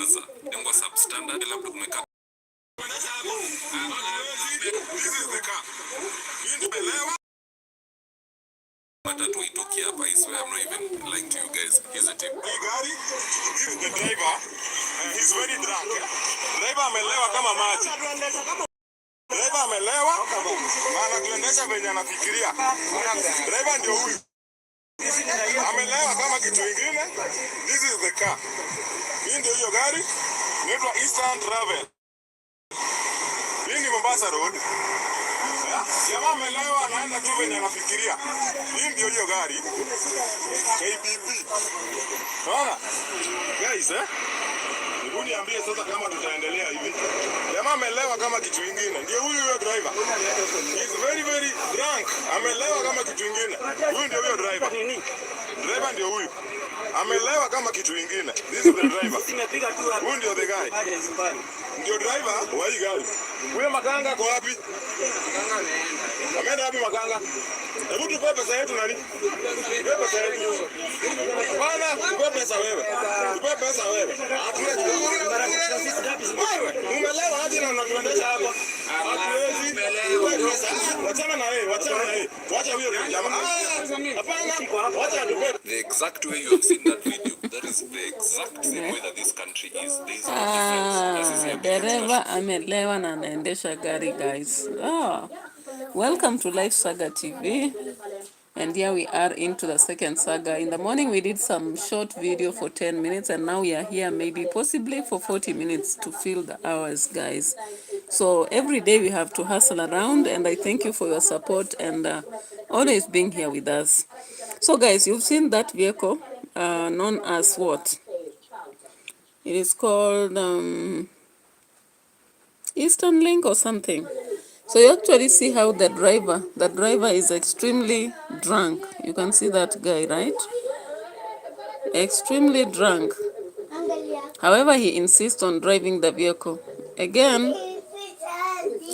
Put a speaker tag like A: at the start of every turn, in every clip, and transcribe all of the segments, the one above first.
A: Gaza and was substandard labda kumeka. This is the car. Matatu itoki hapa. I swear I'm not even lying to you guys. Here's the tip. This is the driver. He's very drunk. Driver amelewa kama maji. Driver amelewa na anaendesha venye anafikiria. Driver ndio huyu. Amelewa kama kitu kingine. This is the car. Hii ndio hiyo gari. Inaitwa Eastern Travel. Hii ni Mombasa Road. Jamaa amelewa anaenda tu venye anafikiria. Hii ndio hiyo gari. KBB. Unaona? Guys, hebu niambie sasa kama tutaendelea hivi. Jamaa amelewa kama kitu kingine. Ndio huyu driver. He's very very drunk. Amelewa kama kitu kingine. Huyu ndio huyo driver. Driver ndio huyu. Amelewa kama kitu kingine. This is the driver. Huyu ndio the guy. Ndio driver wa hii gari. Huyo makanga kwa wapi? Makanga ameenda. Ameenda wapi makanga? Hebu tupe pesa yetu nani? Tupe pesa yetu. Bana, tupe pesa wewe. Tupe pesa wewe. Umelewa hadi na unatuendesha hapa. Hatuwezi. Wachana na wewe, wachana na wewe. Wacha huyo jamaa. Hapana, wacha tupe. The exact way you have seen that video, that is the exact same way that this country is. There is no difference. Dereva amelewa na anaendesha gari, guys. Welcome to Life Saga TV. And here we are into the second saga. In the morning we did some short video for 10 minutes and now we are here maybe possibly for 40 minutes to fill the hours, guys. So every day we have to hustle around, and I thank you for your support and always being here with us. So guys, you've seen that vehicle known as what? It is called Eastern Link or something. So you actually see how the driver is extremely drunk. You can see that guy, right? Extremely drunk. However, he insists on driving the vehicle. Again,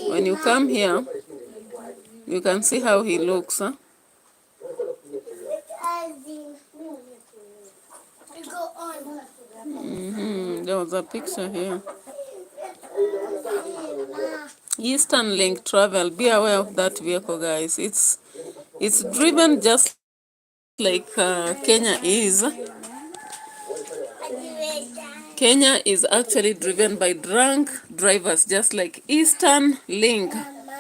A: when you come here, you can see how he looks, huh? There was a picture here. Eastern Link Travel. Be aware of that vehicle, guys. It's driven just like Kenya is. Kenya is actually driven by drunk drivers, just like Eastern Link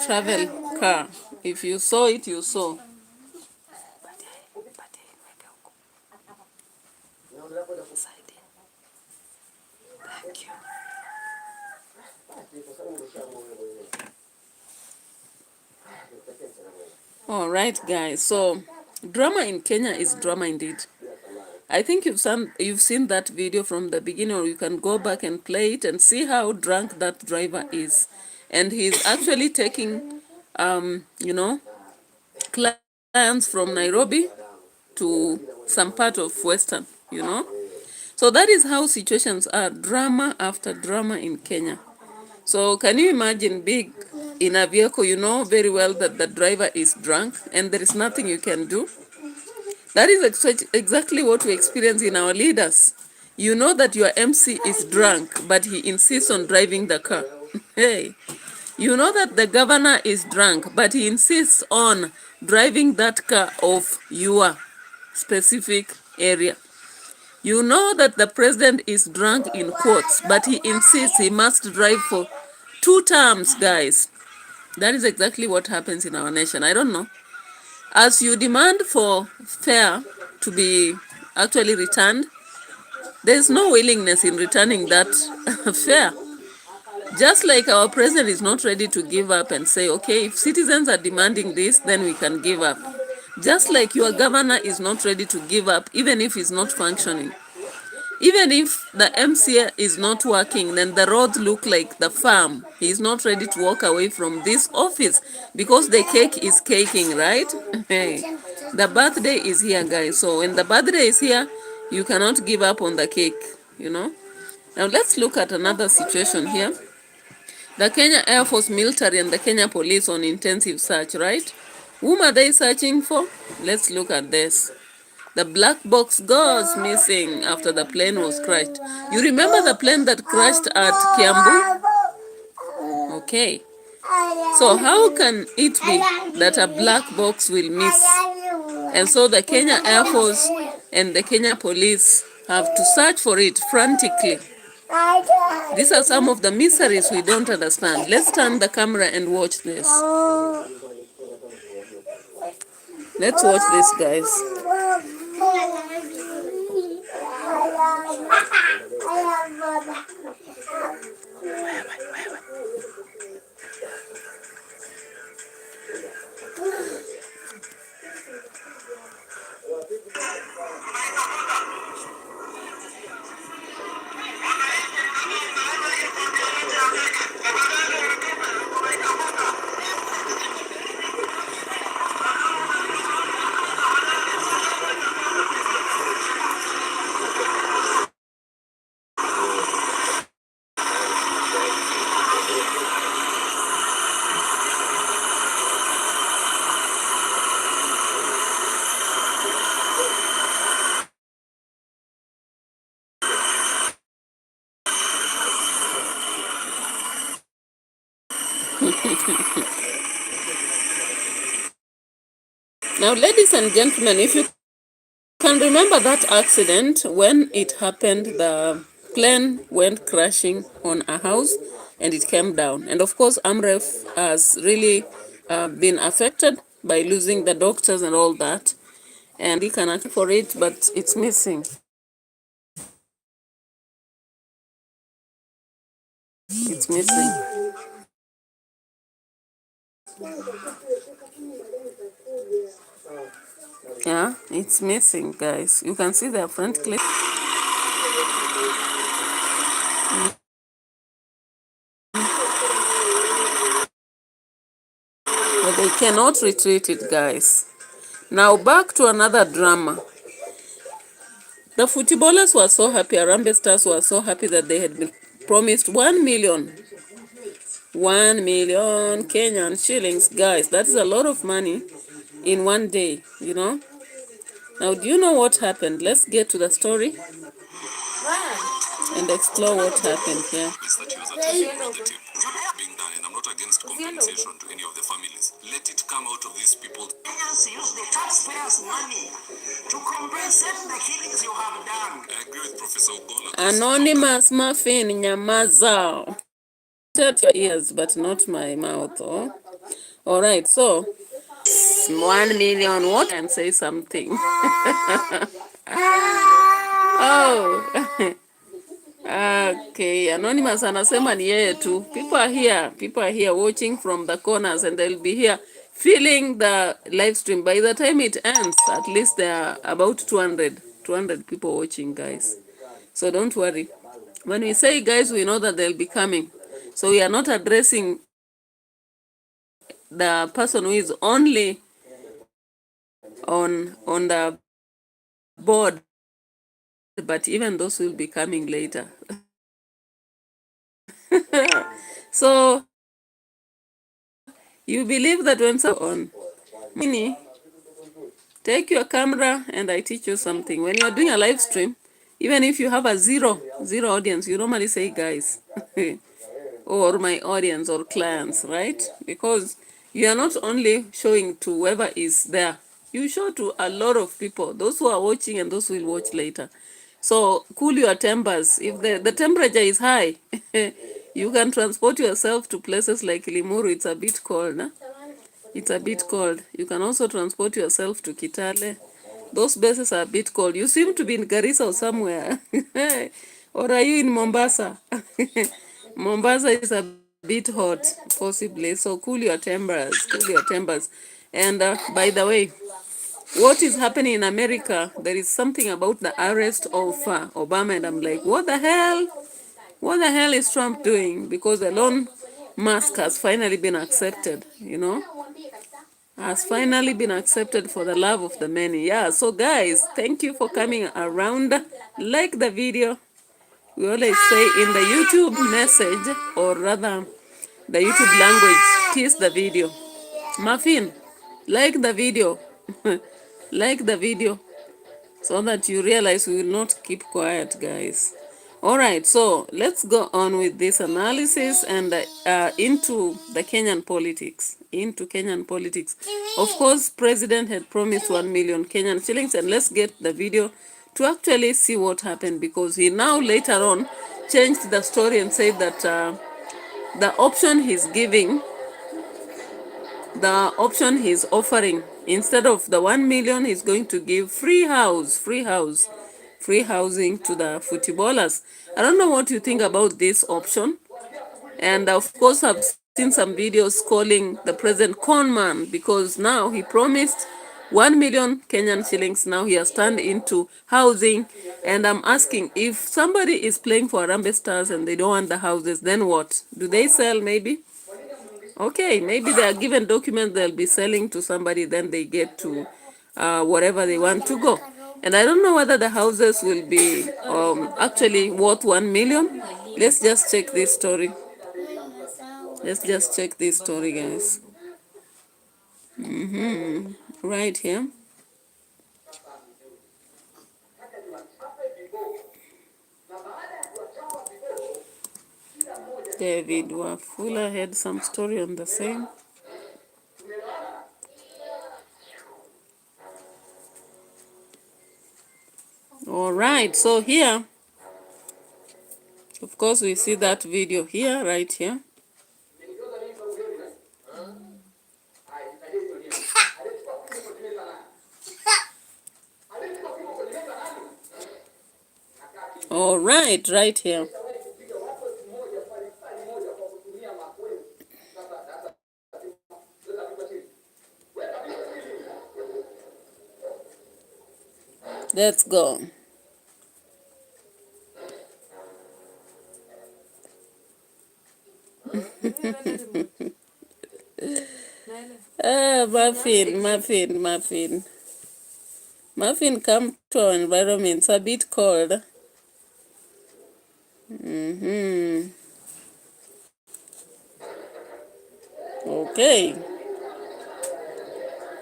A: Travel car. If you saw it, you saw. Thank you. All right, guys. So drama in Kenya is drama indeed. I think you've seen that video from the beginning, or you can go back and play it and see how drunk that driver is. And he's actually taking, clients from Nairobi to some part of Western, So that is how situations are, drama after drama in Kenya. So can you imagine being in a vehicle, you know very well that the driver is drunk and there is nothing you can do? That is exactly what we experience in our leaders. You know that your MC is drunk, but he insists on driving the car. Hey, you know that the governor is drunk, but he insists on driving that car of your specific area. You know that the president is drunk in quotes, but he insists he must drive for 2 terms, guys. That is exactly what happens in our nation. I don't know. As you demand for fare to be actually returned, there is no willingness in returning that fare. Just like our president is not ready to give up and say, okay, if citizens are demanding this, then we can give up. Just like your governor is not ready to give up, even if he's not functioning. Even if the MCA is not working, then the roads look like the farm. He is not ready to walk away from this office because the cake is caking, right? Hey, the birthday is here, guys. So when the birthday is here, you cannot give up on the cake, Now let's look at another situation here. The Kenya Air Force military and the Kenya police on intensive search, right? Whom are they searching for? Let's look at this. The black box goes missing after the plane was crashed. You remember the plane that crashed at Kiambu? Okay. So how can it be that a black box will miss? And so the Kenya Air Force and the Kenya Police have to search for it frantically. These are some of the mysteries we don't understand. Let's turn the camera and watch this. Let's watch this, guys. Now, ladies and gentlemen, if you can remember that accident, when it happened, the plane went crashing on a house and it came down. And of course, Amref has really been affected by losing the doctors and all that. And he can account for it, but it's missing. It's missing. Yeah, it's missing, guys. You can see the front clip. But they cannot retreat it, guys. Now back to another drama. The footballers were so happy, Harambee Stars were so happy that they had been promised 1 million. 1 million Kenyan shillings, guys. That is a lot of money in one day, you know. Now, do you know what happened? Let's get to the story and explore what happened here.
B: Being done, and I'm not against compensation to any of the families. Let it come out of these people. Kenyans use the taxpayers' money to compensate the killings you have done. I agree with Professor Ogola.
A: Anonymous Muffin, Nyamaza. Shut your ears, but not my mouth. Oh. All right, so 1 million. What can say something? Oh. Okay, Anonymous anasema ni yeye tu. People are here watching from the corners and they'll be here feeling the live stream. By the time it ends, at least there are about 200 people watching, guys. So don't worry. When we say guys, we know that they'll be coming. So we are not addressing the person who is only on the board, but even those will be coming later. So you believe that when someone Mini, take your camera and I teach you something. When you are doing a live stream, even if you have a zero audience, you normally say guys or my audience or clients, right? Because you are not only showing to whoever is there, you show to a lot of people, those who are watching and those who will watch later. So cool your tempers. If the temperature is high, you can transport yourself to places like Limuru. It's a bit cold. Huh? It's a bit cold. You can also transport yourself to Kitale. Those places are a bit cold. You seem to be in Garissa or somewhere. Or are you in Mombasa? Mombasa is a bit hot, possibly. So cool your tempers. Cool your tempers. And by the way, what is happening in America, there is something about the arrest of Obama. And I'm like, what the hell? What the hell is Trump doing? Because Elon Musk has finally been accepted, you know? Has finally been accepted for the love of the many. Yeah, so guys, thank you for coming around. Like the video. We always say in the YouTube message, or rather the YouTube language, kiss the video. Muffin, like the video. Like the video. so that you realize we will not keep quiet, guys. All right, so let's go on with this analysis and into the Kenyan politics. Into Kenyan politics. Of course, President had promised 1 million Kenyan shillings, and let's get the video to actually see what happened, because he now later on changed the story and said that the option he's giving, the option he's offering, instead of the 1 million, he's going to give free housing to the footballers. I don't know what you think about this option. And of course, I've seen some videos calling the president con man, because now he promised 1 million Kenyan shillings. Now he has turned into housing. And I'm asking, if somebody is playing for Harambee Stars and they don't want the houses, then what? Do they sell maybe? Okay, maybe they are given documents they'll be selling to somebody, then they get to wherever they want to go. And I don't know whether the houses will be actually worth 1 million. Let's just check this story. Let's just check this story, guys. Right here. David Wafula had some story on the same. All right, so here, of course, we see that video here, right here. All right, right here. Let's go. Muffin, come to our environment. It's a bit cold. Okay.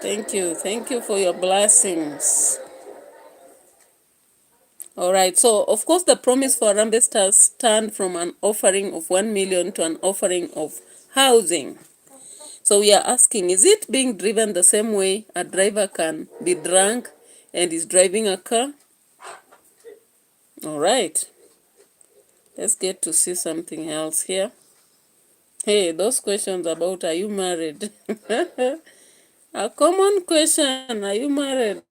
A: Thank you for your blessings. All right, so of course the promise for Harambee Stars turned from an offering of 1 million to an offering of housing. So we are asking, is it being driven the same way a driver can be drunk and is driving a car? All right, let's get to see something else here. Hey, those questions about are you married? A common question, are you married?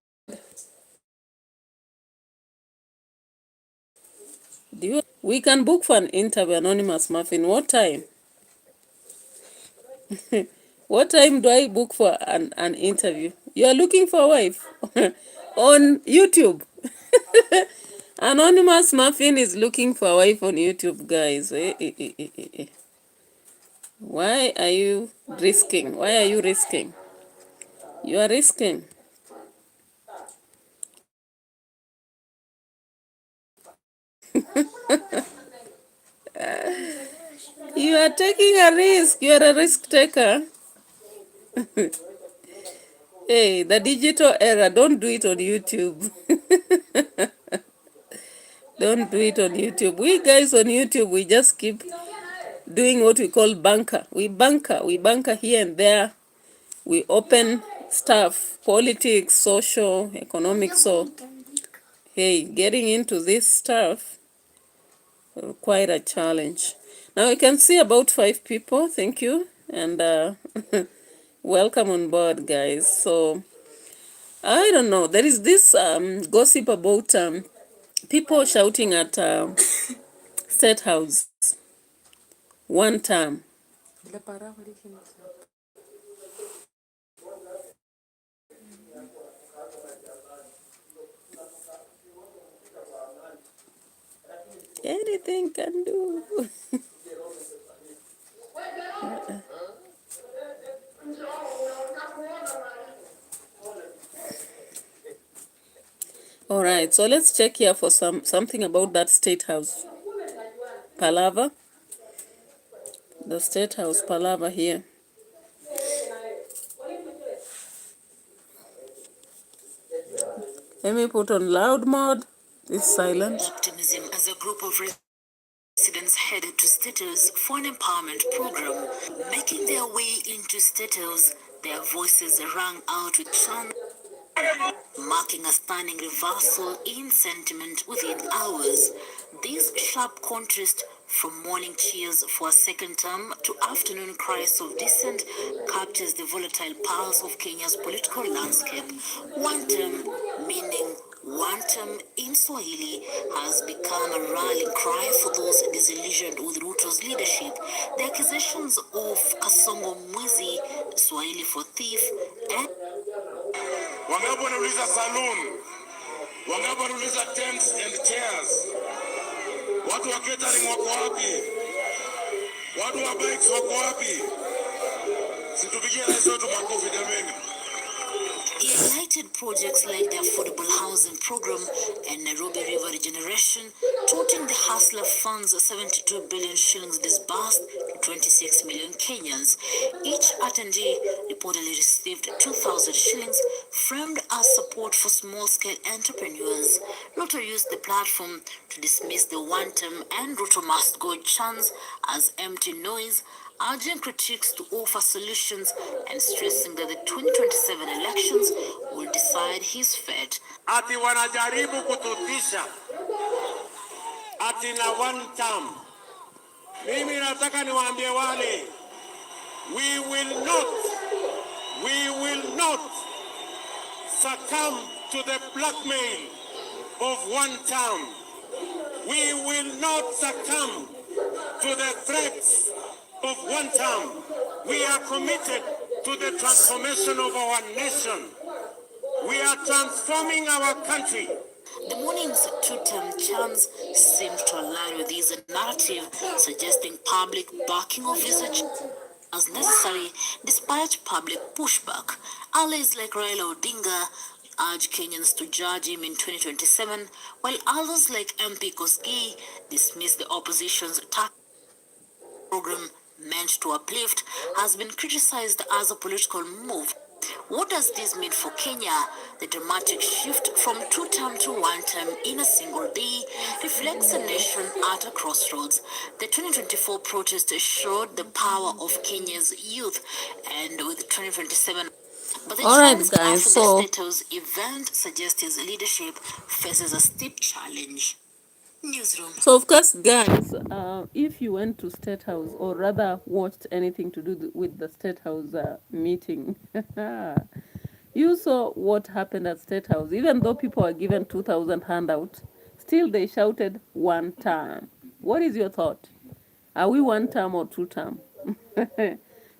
A: We can book for an interview, Anonymous Muffin. What time? What time do I book for an interview? You are looking for a wife? On YouTube. Anonymous Muffin is looking for a wife on YouTube, guys. Why are you risking? Why are you risking? You are risking. You are taking a risk. You are a risk taker. Hey, the digital era, don't do it on YouTube. Don't do it on YouTube. We guys on YouTube, we just keep doing what we call banker. We banker here and there. We open stuff, politics, social, economic. So, hey, getting into this stuff, quite a challenge. Now we can see about 5 people. Thank you. And welcome on board, guys. So, I don't know. There is this gossip about people shouting at State House one term. Anything can do. All right, so let's check here for something about that State House palaver. The State House palaver here. Let me put on loud mode. It's silent.
B: Optimism as a group of residents headed to State House for an empowerment program. Making their way into State House, their voices rang out with chants, marking a stunning reversal in sentiment within hours. This sharp contrast from morning cheers for a second term to afternoon cries of dissent captures the volatile pulse of Kenya's political landscape. One term, meaning one term in Swahili, has become a rallying cry for those disillusioned with Ruto's leadership. The accusations of Kasongo Mwizi, Swahili for thief, and wangapi wanauliza saloon, wangapi wanauliza tents and chairs, watu wa catering wako wapi, watu wa bikes wako wapi? Situpigie rais wetu makofi jameni. He highlighted projects like the affordable housing program and Nairobi River regeneration, touting the hustler funds 72 billion shillings disbursed to 26 million Kenyans. Each attendee reportedly received 2,000 shillings, framed as support for small-scale entrepreneurs. Ruto used the platform to dismiss the one-term and Ruto must go chants as empty noise, urging critics to offer solutions and stressing that the 2027 elections will decide his fate. Ati wanajaribu kututisha ati na one term. Mimi nataka niwaambie wale, we will not succumb to the blackmail of one term. We will not succumb to the threats of one term. We are committed to the transformation of our nation. We are transforming our country. The morning's two-term chants seem to align with this narrative, suggesting public backing of his agenda as necessary despite public pushback. Allies like Raila Odinga urge Kenyans to judge him in 2027, while others like MP Koski dismiss the opposition's attack program meant to uplift has been criticized as a political move. What does this mean for Kenya? The dramatic shift from two-term to one-term in a single day reflects a nation at a crossroads. The 2024 protest showed the power of Kenya's youth, and with 2027, but the chance after the State House event suggests his leadership faces a steep challenge. Newsroom.
A: So of course, guys, if you went to State House or rather watched anything to do with the State House meeting, you saw what happened at State House. Even though people were given 2,000 handouts, still they shouted one term. What is your thought? Are we one term or two term?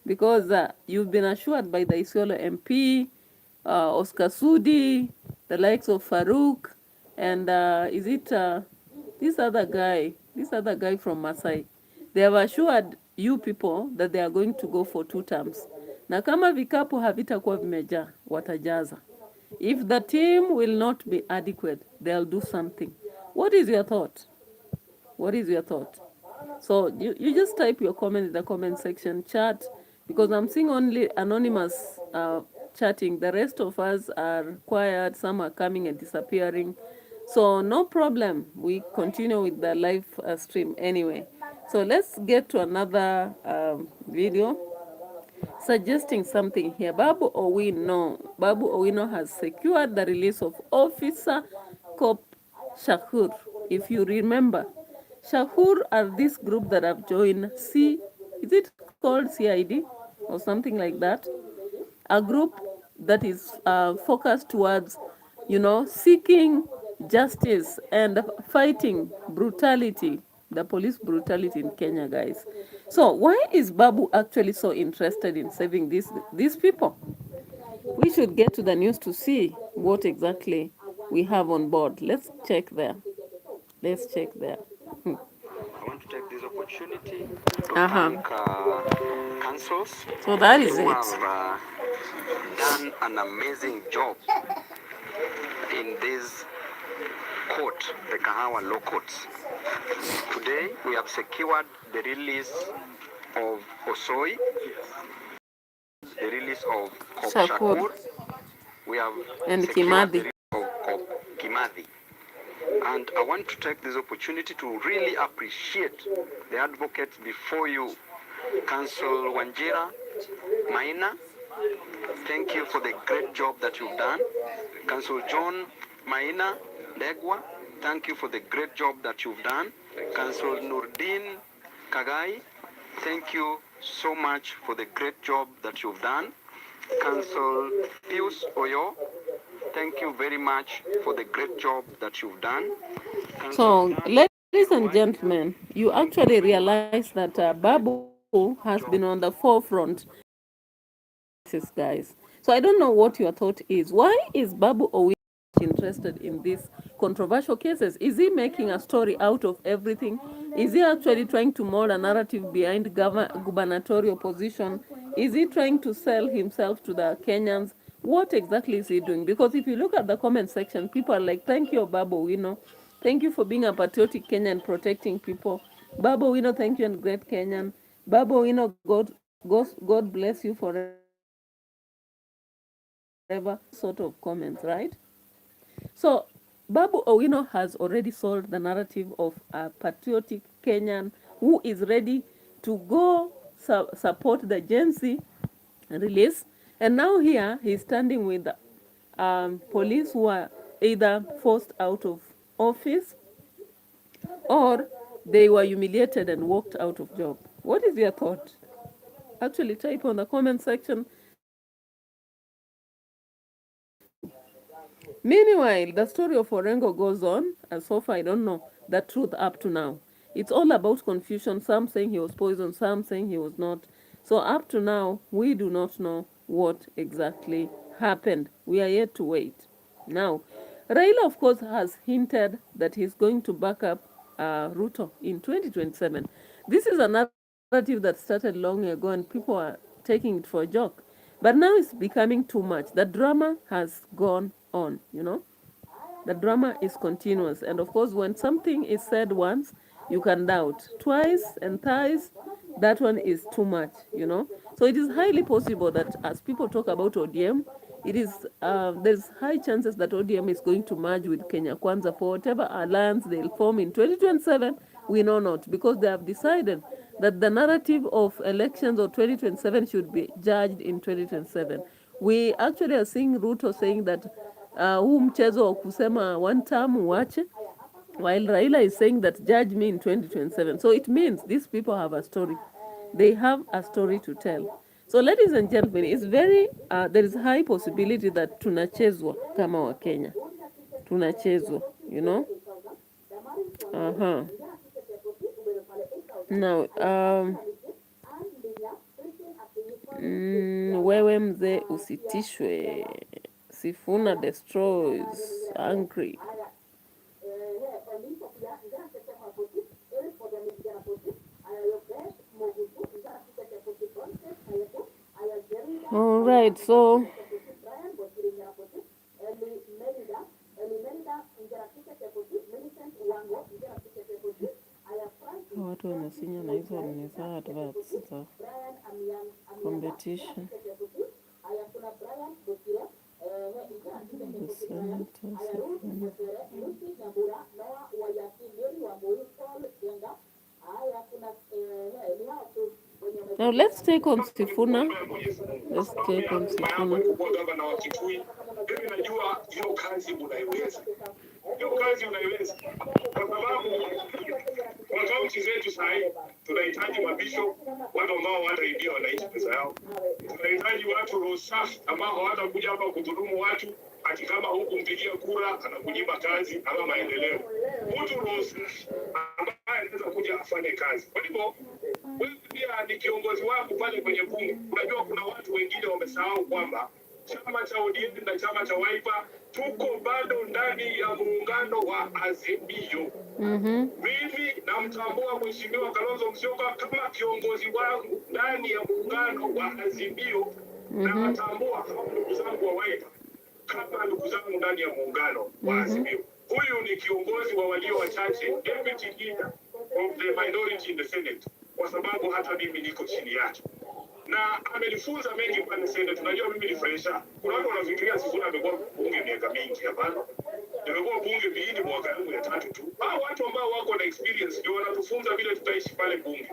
A: Because you've been assured by the Isiolo MP, Oscar Sudi, the likes of Farouk, and is it this other guy from Masai. They have assured you people that they are going to go for 2 terms. Na kama vikapu havitakuwa vimejaa, watajaza. If the team will not be adequate, they'll do something. What is your thought? What is your thought? So you just type your comment in the comment section, chat, because I'm seeing only anonymous chatting. The rest of us are quiet. Some are coming and disappearing. So no problem. We continue with the live stream anyway. So let's get to another video suggesting something here. Babu Owino has secured the release of Officer Cop Shakur. If you remember, Shakur are this group that have joined is it called CID or something like that? A group that is focused towards, seeking justice and fighting brutality, the police brutality in Kenya, guys. So why is Babu actually so interested in saving these people? We should get to the news to see what exactly we have on board. Let's check there.
C: I want to take this opportunity to thank councils
A: So that is
C: who
A: it.
C: have done an amazing job in this court, the Kahawa Law Courts. Today we have secured the release of Osoi, the release of Kop Shakur. We have
A: and
C: secured
A: Kimadi.
C: the release of Kop Kimathi. And I want to take this opportunity to really appreciate the advocates before you. Council Wanjira, Maina, thank you for the great job that you've done. Council John Maina Degwa, thank you for the great job that you've done. Council Nurdin Kagai, thank you so much for the great job that you've done. Council Pius Oyo, thank you very much for the great job that you've done.
A: So, ladies and gentlemen, you actually realize that Babu has been on the forefront guys. So I don't know what your thought is. Why is Babu Owino interested in these controversial cases? Is he making a story out of everything? Is he actually trying to mold a narrative behind gubernatorial position? Is he trying to sell himself to the Kenyans? What exactly is he doing? Because if you look at the comment section, people are like, thank you, Babu Owino. Thank you for being a patriotic Kenyan protecting people. Babu Owino, thank you and great Kenyan. Babu Owino, God bless you forever. Sort of comments, right? So Babu Owino has already sold the narrative of a patriotic Kenyan who is ready to go support the Gen Z release. And now here he's standing with police who are either forced out of office or they were humiliated and walked out of job. What is your thought? Actually type on the comment section. Meanwhile, the story of Orengo goes on, and so far I don't know the truth up to now. It's all about confusion, some saying he was poisoned, some saying he was not. So up to now, we do not know what exactly happened. We are yet to wait. Now, Raila, of course, has hinted that he's going to back up Ruto in 2027. This is a narrative that started long ago, and people are taking it for a joke. But now it's becoming too much. The drama has gone on, you know. The drama is continuous. And of course, when something is said once, you can doubt. Twice and thrice, that one is too much, you know. So it is highly possible that as people talk about ODM, it is there's high chances that ODM is going to merge with Kenya Kwanza for whatever alliance they'll form in 2027. We know not, because they have decided that the narrative of elections of 2027 should be judged in 2027. We actually are seeing Ruto saying that huu mchezo wa kusema one term uache, while Raila is saying that judge me in 2027. So it means these people have a story. They have a story to tell. So ladies and gentlemen, it's very, there is high possibility that tunachezwa kama wa Kenya. Tunachezwa, you know? Uh-huh. Now, wewe mzee usitishwe. Sifuna destroys angry. All right, so watu wanasinya na hizo ni za adverts za competition. Now let's take on Sifuna. Let's take on Sifuna.
D: Najua hiyo kazi unaiweza. Hiyo kazi unaiweza. Kwa sababu kwa kaunti zetu sasa hivi tunahitaji mabisho, watu ambao wataibia wananchi pesa yao. Tunahitaji watu roho safi ambao hawatakuja hapa kudhulumu watu, ati kama huku mpigia kura anakunyima kazi ama maendeleo. Mtu roho safi ambaye anaweza kuja afanye kazi. Kwa hivyo wewe pia ni kiongozi wangu pale kwenye bunge. Unajua kuna watu wengine wamesahau kwamba chama cha ODM na chama cha Wiper tuko bado ndani ya muungano wa Azimio. Mimi namtambua Mheshimiwa Kalonzo Musyoka kama kiongozi wangu ndani ya muungano wa Azimio. Na natambua ndugu zangu wa Wiper kama ndugu zangu ndani ya muungano wa Azimio. Huyu ni kiongozi wa walio wachache, deputy leader of the minority in the Senate, kwa sababu hata mimi niko chini yake. Na amenifunza mengi pale Senate. Tunajua mimi ni fresha. Kuna watu wanafikiria Sifuna amekuwa bunge miaka mingi. Hapana. Nimekuwa bunge viini mwaka yangu ya 3 tu. Hao watu ambao wako na experience ndio wanatufunza vile tutaishi pale bunge.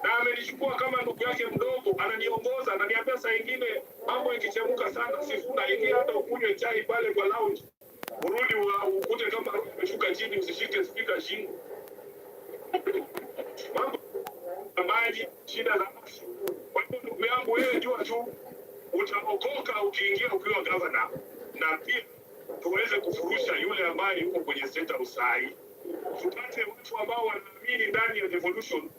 D: Na amenichukua kama ndugu yake mdogo, ananiongoza, ananiambia saa nyingine mambo ikichemuka sana, Sifuna ingia hata ukunywe chai pale kwa lounge. Urudi ukute kama umeshuka chini, usishike speaker shingo. Mambo ya maji, shida za afya. Kwa hiyo ndugu yangu, wewe jua tu utaokoka ukiingia ukiwa governor, na pia tuweze kufurusha yule ambaye yuko kwenye State House sai. Tupate watu ambao wanaamini ndani ya devolution,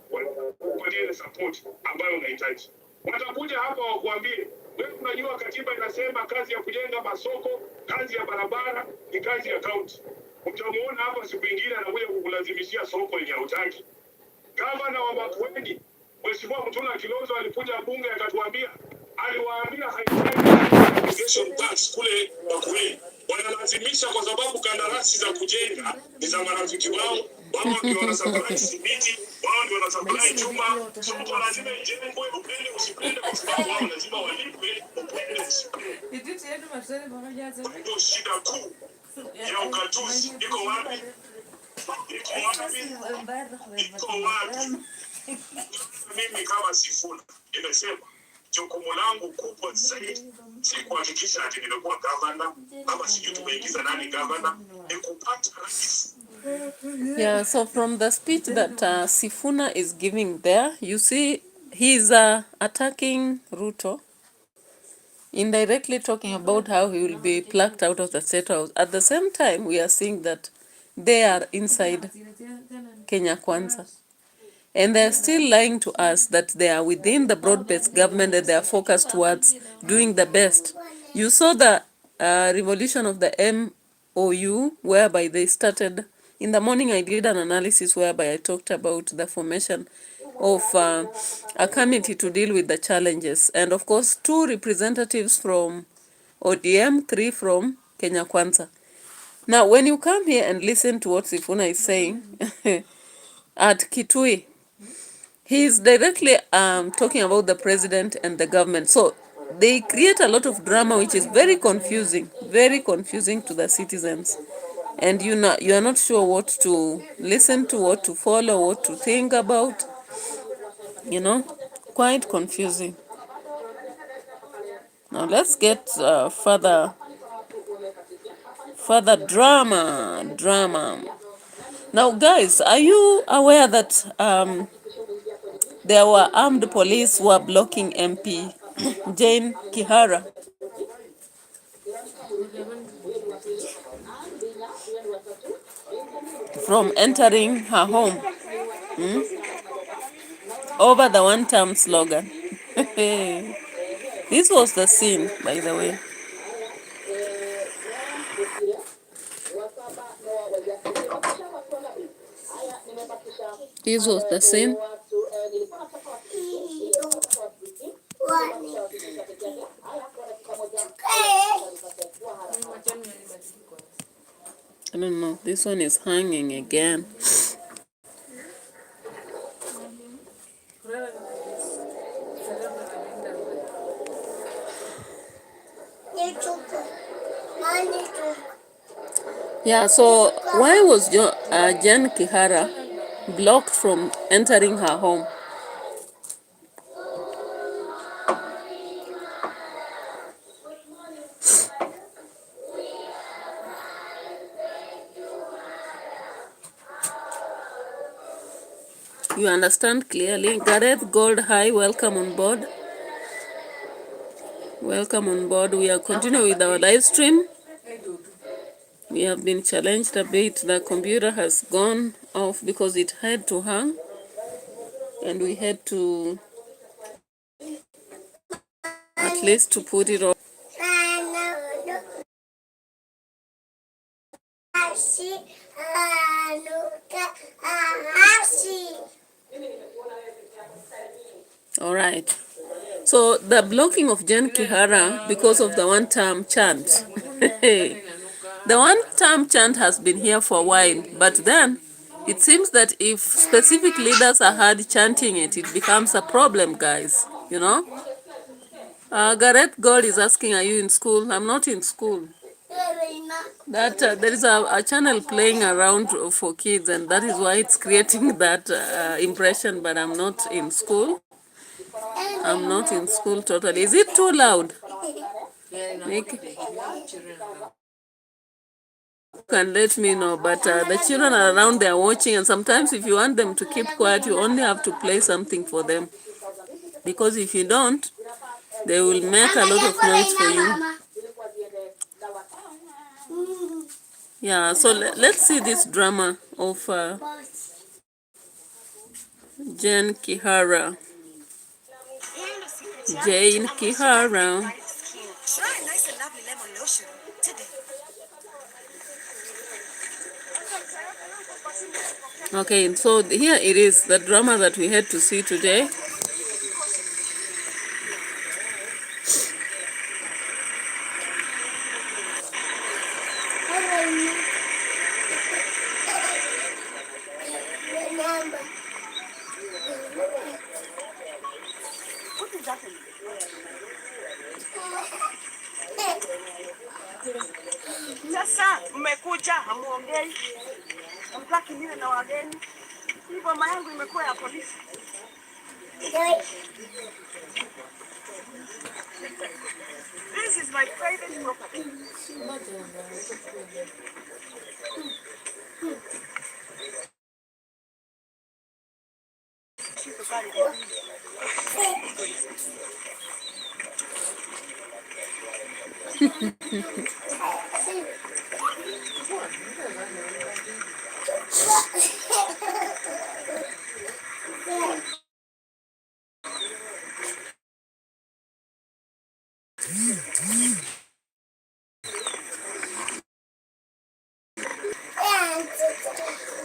D: wapatie ile support ambayo unahitaji. Watakuja hapa wakuambie, wewe unajua katiba inasema kazi ya kujenga masoko, kazi ya barabara ni kazi ya county. Utamuona hapa siku nyingine anakuja kukulazimishia soko yenye hutaki. Gavana wa Makueni, Mheshimiwa Mtula Kilonzo alikuja bunge akatuambia, aliwaambia haitaki tax kule Makueni. Wanalazimisha kwa sababu kandarasi za kujenga ni za marafiki wao. Wao ndio wanasupply simiti, wao ndio wanasupply chuma. Soko lazima ijengwe, upende usipende, kwa sababu wao lazima walipwe, upende usipende. Ndio shida kuu ya ugatuzi. Iko wapi? Iko wapi? Iko wapi? Mimi kama Sifuna nimesema jukumu langu kubwa zaidi si kuhakikisha ati nimekuwa gavana ama sijui tumeingiza nani gavana, ni kupata rais.
A: Yeah, so from the speech that Sifuna is giving there, you see he's attacking Ruto, indirectly talking about how he will be plucked out of the State House. At the same time, we are seeing that they are inside Kenya Kwanza. And they're still lying to us that they are within the broad-based government and they are focused towards doing the best. You saw the revolution of the MOU, whereby they started. In the morning, I did an analysis whereby I talked about the formation of a committee to deal with the challenges. And of course, 2 representatives from ODM, 3 from Kenya Kwanza. Now, when you come here and listen to what Sifuna is saying at Kitui, he is directly talking about the president and the government. So they create a lot of drama, which is very confusing to the citizens. And you are not sure what to listen to, what to follow, what to think about. You know, quite confusing. Now let's get further drama. Now, guys, are you aware that there were armed police who were blocking MP Jane Kihara from entering her home over the one-term slogan? This was the scene, by the way. This was the scene. I don't know. This one is hanging again. Yeah, so why was Jan Kihara blocked from entering her home? You understand clearly. Gareth Gold, hi, welcome on board. Welcome on board. We are continuing with our live stream. We have been challenged a bit. The computer has gone off because it had to hang. And we had to at least to put it off. All right. So the blocking of Jen Kihara because of the one-term chant. The one-term chant has been here for a while, but then it seems that if specific leaders are heard chanting it, it becomes a problem, guys. You know? Gareth Gold is asking, are you in school? I'm not in school. That there is a channel playing around for kids, and that is why it's creating that impression. But I'm not in school. I'm not in school totally. Is it too loud? Nick, can let me know. But the children are around, they are watching, and sometimes if you want them to keep quiet, you only have to play something for them. Because if you don't, they will make a lot of noise for you. Yeah, so let's see this drama of Jane Kihara. Jane Kihara.
B: Try nice and lovely lemon lotion today.
A: Okay, so here it is, the drama that we had to see today.
B: What is happening? Sasa mmekuja hamuongei, hamtaki niwe na wageni. Hii boma yangu imekuwa ya polisi. This is my private property.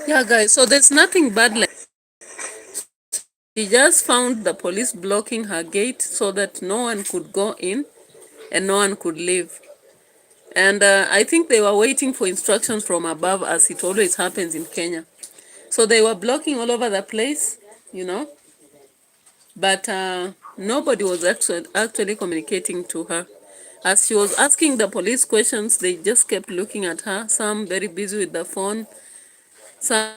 A: Yeah, guys, so there's nothing bad like she just found the police blocking her gate so that no one could go in and no one could leave. And I think they were waiting for instructions from above, as it always happens in Kenya. So they were blocking all over the place, you know, but nobody was actually communicating to her. As she was asking the police questions, they just kept looking at her, some very busy with the phone, some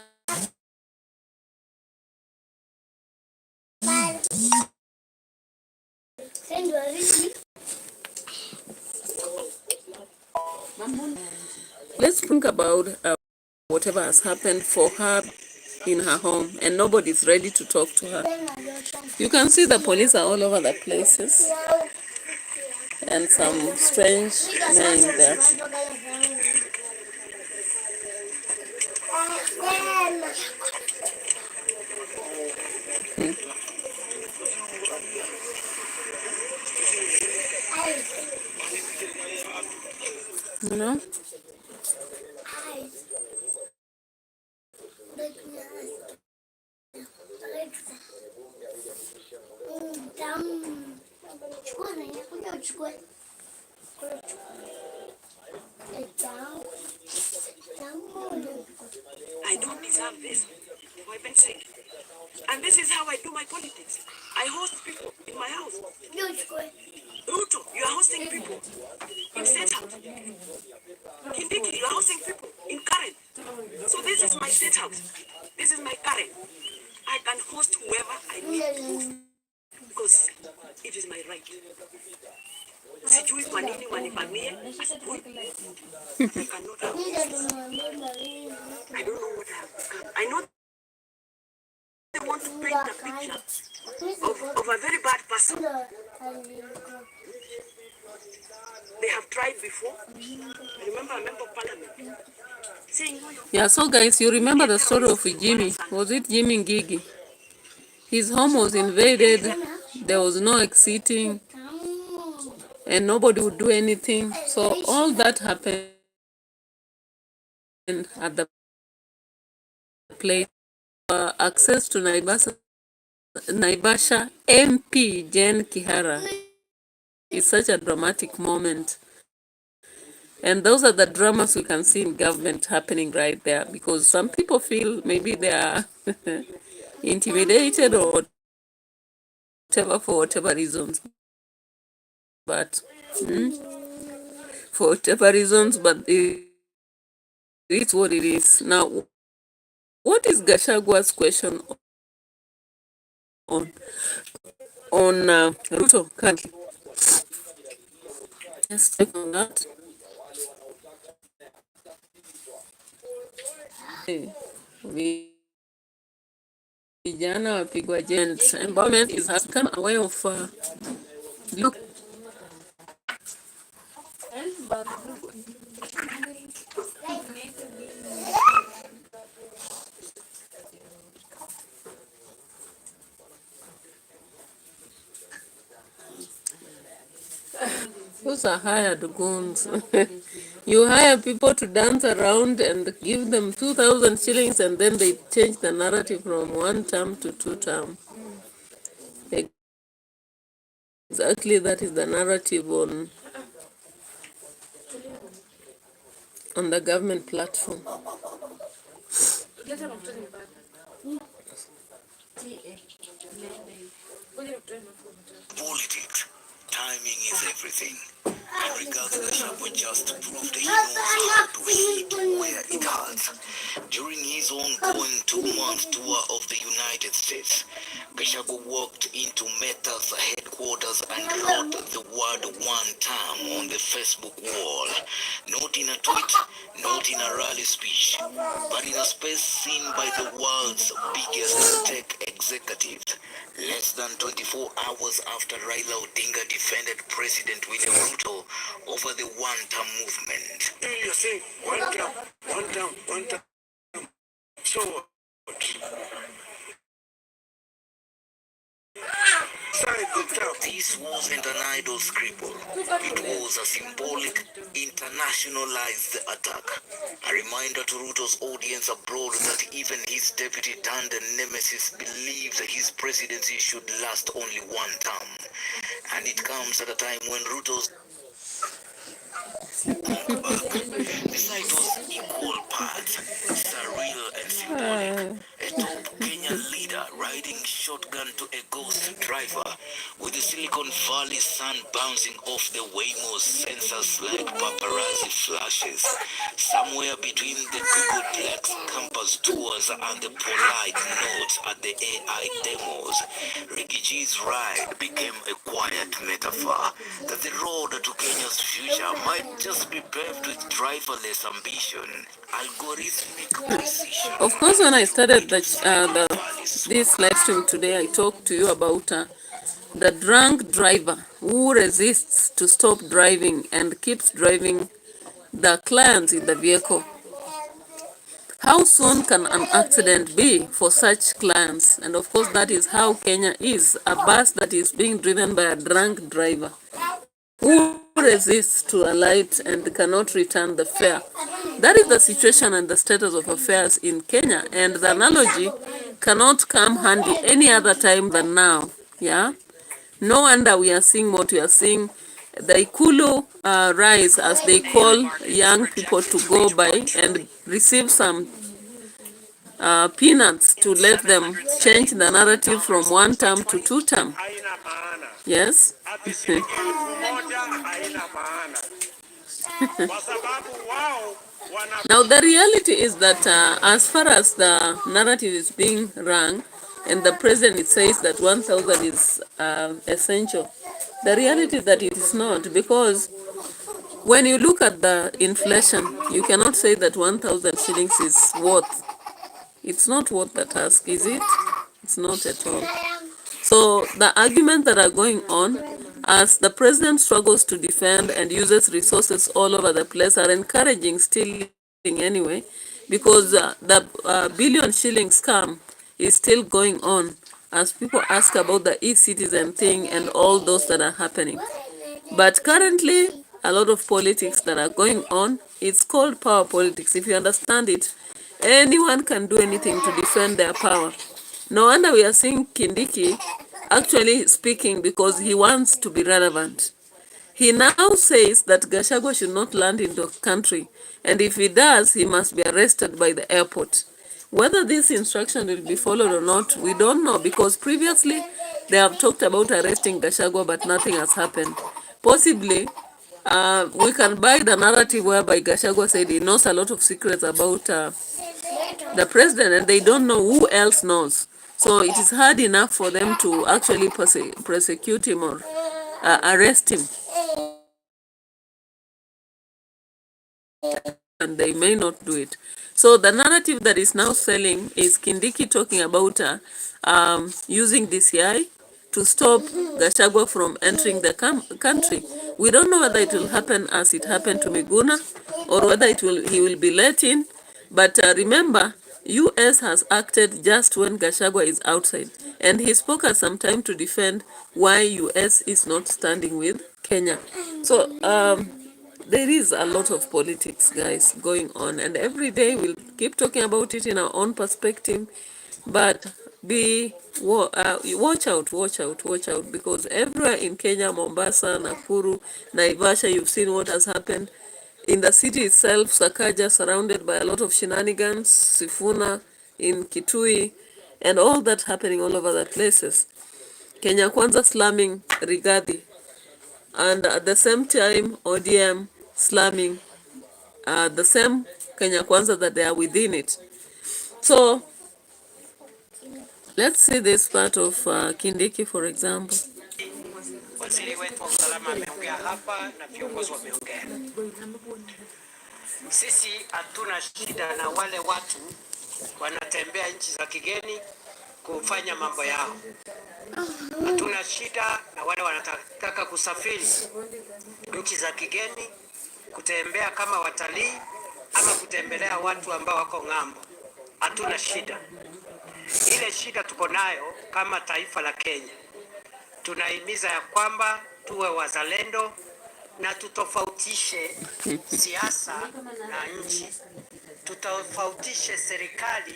A: let's think about whatever has happened for her in her home, and nobody's ready to talk to her. You can see the police are all over the places, and some strange men there. You know?
B: I don't deserve this, for heaven's sake. And this is how I do my politics. I host people in my house. Ruto, you are hosting people in State House. Kindiki, you are hosting people in Karen. So this is my State House. This is my Karen. I can host whoever I need to host because it is my right. Sijui kwa nini wanivamie asubuhi. I cannot have this. I don't know what I have become. I know they want to paint a picture of a very bad person. They have tried before. I remember a member of parliament saying,
A: Yeah, so guys, you remember the story of Jimmy. Was it Jimmy Ngigi? His home was invaded, there was no exiting, and nobody would do anything. So all that happened at the place. Access to Naivasha MP Jane Kihara is such a dramatic moment. And those are the dramas we can see in government happening right there, because some people feel maybe they are intimidated or whatever for whatever reasons. But for whatever reasons, but it is what it is. Now, what is Gashagwa's question on Ruto currently? Let's check on that. Vijana wapigwa jent. Empowerment has become a way of look. Those are hired goons. You hire people to dance around and give them 2,000 shillings, and then they change the narrative from one term to two term. Exactly, that is the narrative on the government platform.
B: Politics. Timing is everything. And Rigathi Gachagua just proved he knows how to hit where it hurts. During his ongoing 2-month tour of the United States, Gachagua walked into Meta's headquarters and wrote the word one time on the Facebook wall. Not in a tweet, not in a rally speech, but in a space seen by the world's biggest tech executive. Less than 24 hours after Raila Odinga defended President William Ruto over the one-term movement. You're saying one term, one term, one term. So what? This wasn't an idle scribble. It was a symbolic, internationalized attack. A reminder to Ruto's audience abroad that even his deputy turned nemesis believes his presidency should last only one term. And it comes at a time when Ruto's the sight was equal parts, surreal and symbolic. A top Kenyan leader riding shotgun to a ghost driver with the Silicon Valley sun bouncing off the Waymo's sensors like paparazzi flashes. Somewhere between the Google Plex campus tours and the polite notes at the AI demos, Ricky G's ride became a quiet metaphor that the road to Kenya's future might just be paved with driverless ambition, algorithmic precision.
A: Of course, when I started this live stream today, I talked to you about the drunk driver who resists to stop driving and keeps driving the clients in the vehicle. How soon can an accident be for such clients? And of course, that is how Kenya is, a bus that is being driven by a drunk driver who resists to alight and cannot return the fare. That is the situation and the status of affairs in Kenya, and the analogy cannot come handy any other time than now. Yeah, no wonder we are seeing what we are seeing. The Ikulu rise, as they call young people to go by and receive some peanuts to let them change the narrative from one term to two term. Yes. Now the reality is that as far as the narrative is being run, and the president says that 1,000 is essential, the reality is that it is not, because when you look at the inflation, you cannot say that 1,000 shillings is worth. It's not worth the task, is it? It's not at all. So the arguments that are going on, as the president struggles to defend and uses resources all over the place, are encouraging stealing anyway, because the billion shilling scam is still going on, as people ask about the e-citizen thing and all those that are happening. But currently, a lot of politics that are going on, it's called power politics. If you understand it, anyone can do anything to defend their power. No wonder we are seeing Kindiki actually speaking, because he wants to be relevant. He now says that Gachagua should not land in the country, and if he does, he must be arrested by the airport. Whether this instruction will be followed or not, we don't know, because previously they have talked about arresting Gachagua, but nothing has happened. Possibly, We can buy the narrative whereby Gachagua said he knows a lot of secrets about the president, and they don't know who else knows. So it is hard enough for them to actually prosecute him or arrest him, and they may not do it. So the narrative that is now selling is Kindiki talking about using DCI to stop Gachagua from entering the country. We don't know whether it will happen as it happened to Miguna, or whether he will be let in. But remember, US has acted just when Gachagua is outside, and he spoke at some time to defend why US is not standing with Kenya. So there is a lot of politics, guys, going on, and every day we'll keep talking about it in our own perspective. But watch out, watch out, because everywhere in Kenya, Mombasa, Nakuru, Naivasha, you've seen what has happened. In the city itself, Sakaja surrounded by a lot of shenanigans, Sifuna in Kitui, and all that happening all over the places. Kenya Kwanza slamming Rigathi, and at the same time ODM slamming the same Kenya Kwanza that they are within it. So let's see this part of Kindiki, for example.
E: Waziri wetu wa usalama ameongea hapa na viongozi wameongea. Sisi hatuna shida na wale watu wanatembea nchi za kigeni kufanya mambo yao. Hatuna shida na wale wanataka kusafiri nchi za kigeni kutembea kama watalii ama kutembelea watu ambao wako ng'ambo. Hatuna shida. Ile shida tuko nayo kama taifa la Kenya, tunahimiza ya kwamba tuwe wazalendo na tutofautishe siasa na nchi, tutofautishe serikali.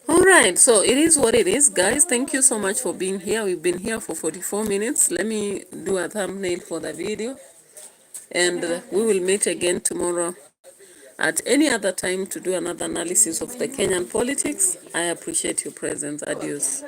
A: All right, so it is what it is, guys. Thank you so much for being here. We've been here for 44 minutes. Let me do a thumbnail for the video, and we will meet again tomorrow at any other time to do another analysis of the Kenyan politics. I appreciate your presence. Adios.